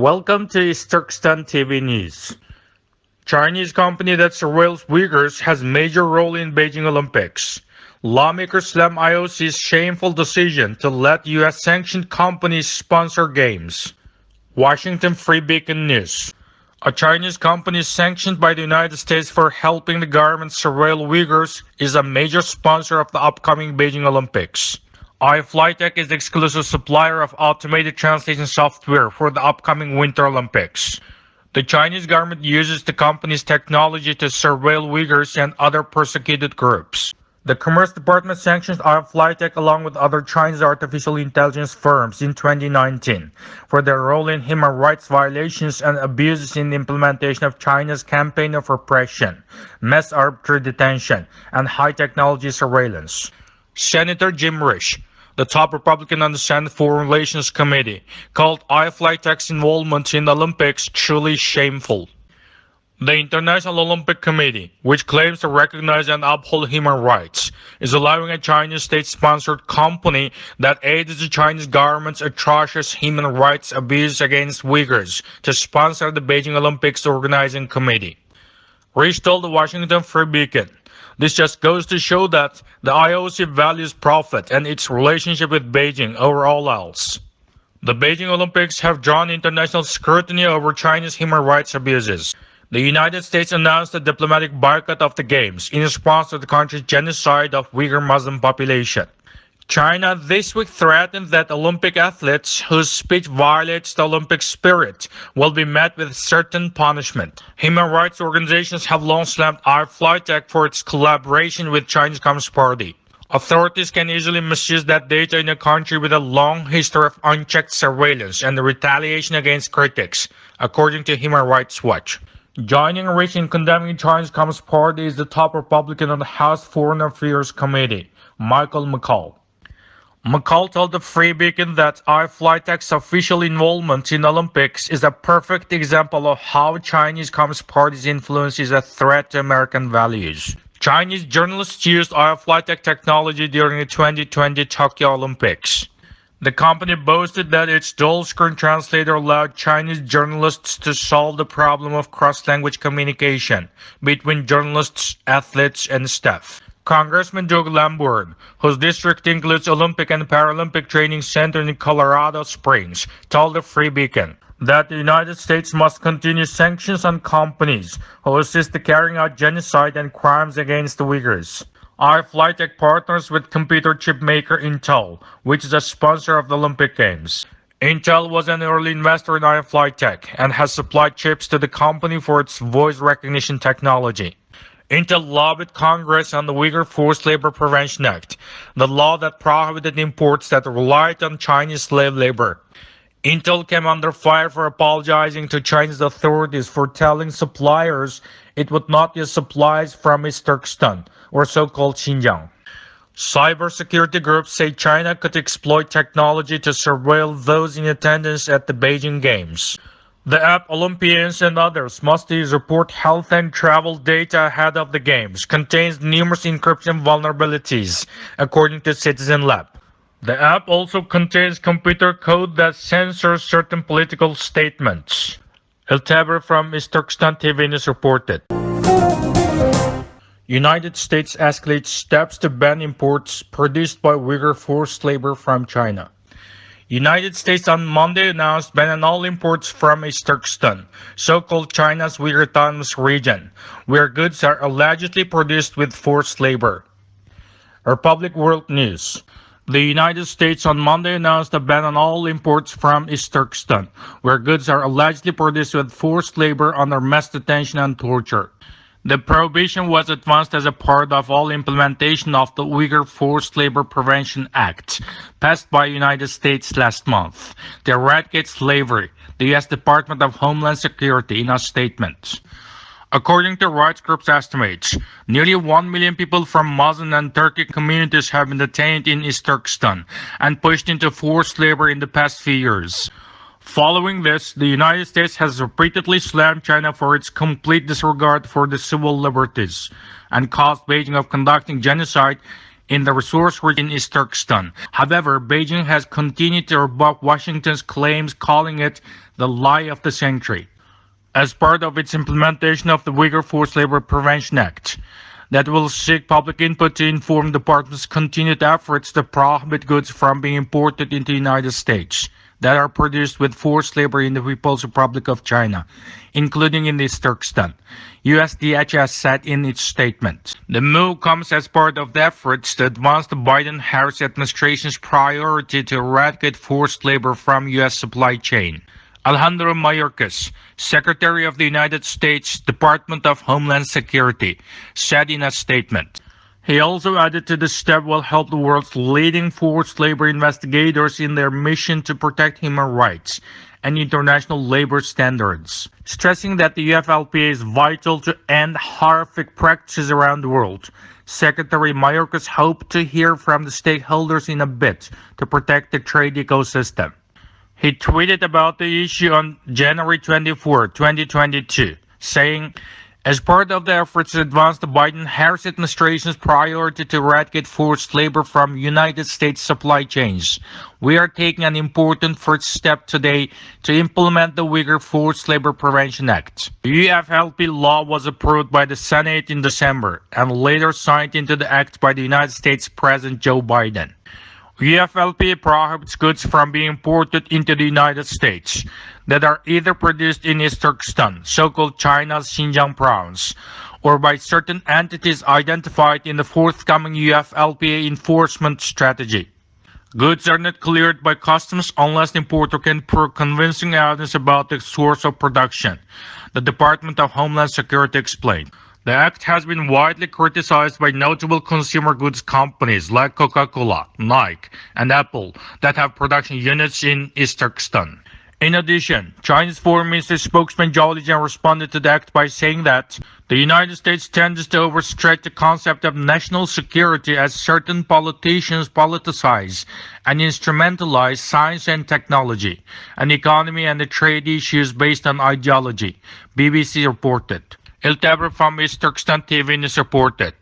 Welcome to Turkistan TV News. Chinese company that surveils Uyghurs has major role in Beijing Olympics. Lawmakers slam IOC's shameful decision to let U.S. sanctioned companies sponsor games. Washington Free Beacon News. A Chinese company sanctioned by the United States for helping the government surveil Uyghurs is a major sponsor of the upcoming Beijing Olympics. iFlyTech is the exclusive supplier of automated translation software for the upcoming Winter Olympics. The Chinese government uses the company's technology to surveil Uyghurs and other persecuted groups. The Commerce Department sanctioned iFlyTech along with other Chinese artificial intelligence firms in 2019 for their role in human rights violations and abuses in the implementation of China's campaign of repression, mass arbitrary detention, and high-technology surveillance. Senator Jim Risch, the top Republican on the Senate Foreign Relations Committee, called iFlyTech's involvement in the Olympics truly shameful. The International Olympic Committee, which claims to recognize and uphold human rights, is allowing a Chinese state-sponsored company that aids the Chinese government's atrocious human rights abuse against Uyghurs to sponsor the Beijing Olympics organizing committee. Risch told the Washington Free Beacon, "This just goes to show that the IOC values profit and its relationship with Beijing over all else." The Beijing Olympics have drawn international scrutiny over China's human rights abuses. The United States announced a diplomatic boycott of the Games in response to the country's genocide of Uyghur Muslim population. China this week threatened that Olympic athletes whose speech violates the Olympic spirit will be met with certain punishment. Human rights organizations have long slammed iFlyTech for its collaboration with Chinese Communist Party. Authorities can easily misuse that data in a country with a long history of unchecked surveillance and retaliation against critics, according to Human Rights Watch. Joining Risch in condemning China's Communist Party is the top Republican on the House Foreign Affairs Committee, Michael McCall. McCall told the Free Beacon that iFlyTech's official involvement in Olympics is a perfect example of how Chinese Communist Party's influence is a threat to American values. Chinese journalists used iFlyTech technology during the 2020 Tokyo Olympics. The company boasted that its dual-screen translator allowed Chinese journalists to solve the problem of cross-language communication between journalists, athletes, and staff. Congressman Doug Lamborn, whose district includes Olympic and Paralympic Training Center in Colorado Springs, told the Free Beacon that the United States must continue sanctions on companies who assist in carrying out genocide and crimes against the Uyghurs. iFlyTech partners with computer chip maker Intel, which is a sponsor of the Olympic Games. Intel was an early investor in iFlyTech and has supplied chips to the company for its voice recognition technology. Intel lobbied Congress on the Uyghur Forced Labor Prevention Act, the law that prohibited imports that relied on Chinese slave labor. Intel came under fire for apologizing to Chinese authorities for telling suppliers it would not use supplies from East Turkestan, or so-called Xinjiang. Cybersecurity groups say China could exploit technology to surveil those in attendance at the Beijing Games. The app Olympians and others must use report health and travel data ahead of the Games contains numerous encryption vulnerabilities, according to Citizen Lab. The app also contains computer code that censors certain political statements. Eltaber from East Turkestan TV News reported. United States escalates steps to ban imports produced by Uyghur forced labor from China. United States on Monday announced ban on all imports from East Turkestan, so-called China's Uyghur Autonomous Region, where goods are allegedly produced with forced labor. Republic World News. The United States on Monday announced a ban on all imports from East Turkestan, where goods are allegedly produced with forced labor under mass detention and torture. The prohibition was advanced as a part of all implementation of the Uyghur Forced Labor Prevention Act, passed by the United States last month, to eradicate slavery, the U.S. Department of Homeland Security in a statement. According to rights groups' estimates, nearly 1 million people from Muslim and Turkic communities have been detained in East Turkestan and pushed into forced labor in the past few years. Following this, the United States has repeatedly slammed China for its complete disregard for the civil liberties and accused Beijing of conducting genocide in the resource-rich in East Turkestan. However, Beijing has continued to rebut Washington's claims, calling it the lie of the century, as part of its implementation of the Uyghur Forced Labor Prevention Act, that will seek public input to inform the department's continued efforts to prohibit goods from being imported into the United States that are produced with forced labor in the People's Republic of China, including in East Turkestan, USDHS said in its statement. The move comes as part of the efforts to advance the Biden-Harris administration's priority to eradicate forced labor from U.S. supply chain. Alejandro Mayorkas, Secretary of the United States Department of Homeland Security, said in a statement. He also added that the step will help the world's leading forced labor investigators in their mission to protect human rights and international labor standards, stressing that the UFLPA is vital to end horrific practices around the world. Secretary Mayorkas hoped to hear from the stakeholders in a bid to protect the trade ecosystem. He tweeted about the issue on January 24, 2022, saying, as part of the efforts to advance the Biden-Harris administration's priority to eradicate forced labor from United States supply chains, we are taking an important first step today to implement the Uyghur Forced Labor Prevention Act. The UFLP law was approved by the Senate in December and later signed into the act by the United States President Joe Biden. UFLPA prohibits goods from being imported into the United States that are either produced in East Turkestan, so-called China's Xinjiang province, or by certain entities identified in the forthcoming UFLPA enforcement strategy. Goods are not cleared by customs unless the importer can prove convincing evidence about the source of production, the Department of Homeland Security explained. The act has been widely criticized by notable consumer goods companies like Coca-Cola, Nike, and Apple that have production units in East Turkestan. In addition, Chinese Foreign Ministry spokesman Zhao Lijian responded to the act by saying that the United States tends to overstretch the concept of national security as certain politicians politicize and instrumentalize science and technology, an economy and the trade issues based on ideology, BBC reported. Iltebre from East Turkestan TV News reported.